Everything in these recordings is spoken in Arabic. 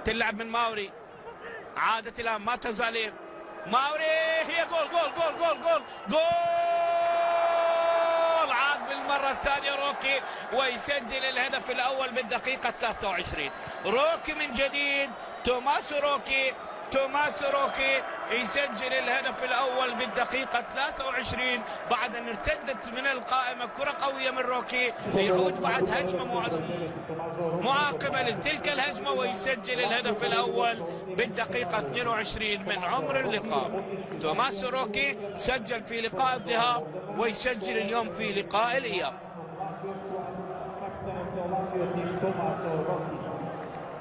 تلعب من ماوري، عادت الان ما تزال ماوري، هي جول جول جول جول جول جول، عاد بالمره الثانيه روكي ويسجل الهدف الاول بالدقيقه 23. روكي من جديد، توماس روكي يسجل الهدف الاول بالدقيقه 23 بعد ان ارتدت من القائمه كره قويه من روكي، يعود بعد هجمه معاقبه لتلك الهجمه ويسجل الهدف الاول بالدقيقه 22 من عمر اللقاء. توماس روكي سجل في لقاء الذهاب ويسجل اليوم في لقاء الاياب.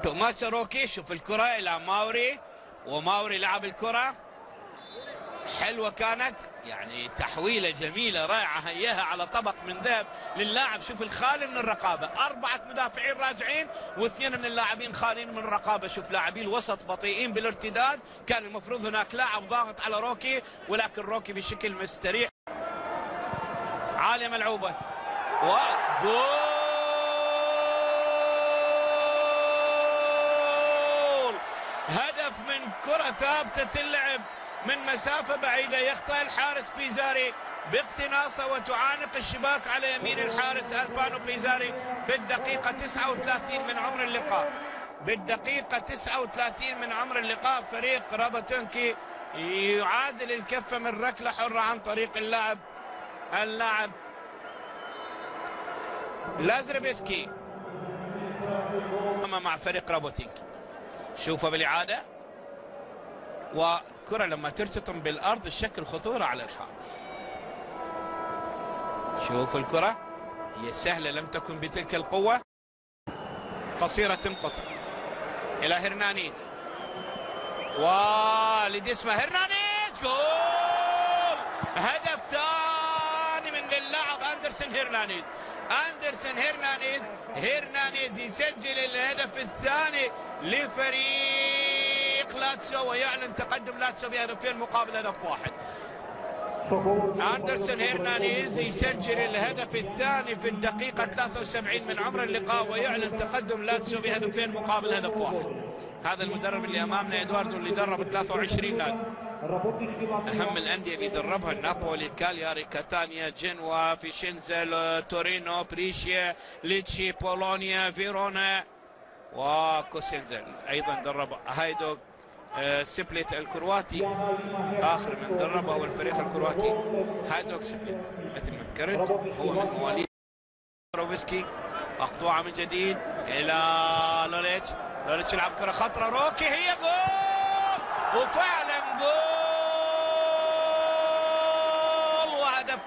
توماس روكي، شوف الكره الى ماوري، وماوري لعب الكره حلوه كانت، يعني تحويله جميله رائعه، هياها على طبق من ذهب للاعب. شوف الخالي من الرقابه، 4 مدافعين راجعين واثنين من اللاعبين خالين من الرقابه. شوف لاعبي الوسط بطيئين بالارتداد، كان المفروض هناك لاعب ضاغط على روكي، ولكن روكي بشكل مستريح. عاليه ملعوبه وجول، هدف من كره ثابته اللعب من مسافة بعيدة، يخطئ الحارس بيزاري باقتناصه وتعانق الشباك على يمين الحارس ألبانو بيزاري بالدقيقة 39 من عمر اللقاء. بالدقيقة 39 من عمر اللقاء فريق راباتونكي يعادل الكفة من ركلة حرة عن طريق اللاعب لازربسكي مع فريق راباتونكي. شوفوا بالإعادة، وكرة لما ترتطم بالأرض الشكل خطورة على الحارس. شوف الكرة هي سهلة، لم تكن بتلك القوة، قصيرة تنقطع إلى هرنانيز ولديسما هرنانيز، جول، هدف ثاني من اللاعب أندرسون هرنانيز يسجل الهدف الثاني لفريق لاتسيو ويعلن تقدم لاتسيو بهدفين مقابل هدف واحد. أندرسون هرنانيز يسجل الهدف الثاني في الدقيقة 73 من عمر اللقاء ويعلن تقدم لاتسيو بهدفين مقابل هدف واحد. هذا المدرب اللي أمامنا إدواردو اللي درب 23 نادي، أهم الأندية اللي دربها نابولي، كالياري، كاتانيا، جنوا، فيشنزا، تورينو، بريشيا، ليتشي، بولونيا، فيرونا وكوسينزل. أيضا درب هايدوغ سبليت الكرواتي، آخر من دربه هو الفريق الكرواتي هايدوغ سبليت مثل ما ذكرت، هو من مواليد روفسكي. مقطوعة من جديد إلى لوليتش يلعب كرة خطرة، روكي، هي جول، وفعلا جول وهدف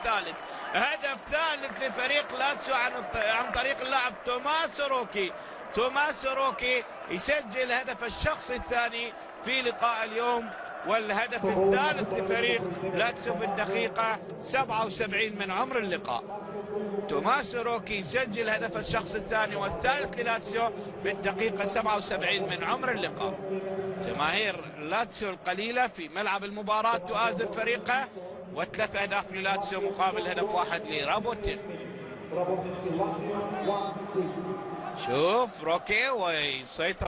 ثالث لفريق لاتسيو عن طريق اللاعب توماس روكي يسجل الهدف الشخصي الثاني في لقاء اليوم والهدف الثالث لفريق لاتسيو بالدقيقة 77 من عمر اللقاء. توماس روكي يسجل الهدف الشخصي الثاني والثالث للاتسيو بالدقيقة 77 من عمر اللقاء. جماهير لاتسيو القليلة في ملعب المباراة تؤازر فريقه، و3 أهداف للاتسيو مقابل هدف واحد لرابوتين. شوف روكي ويسيطر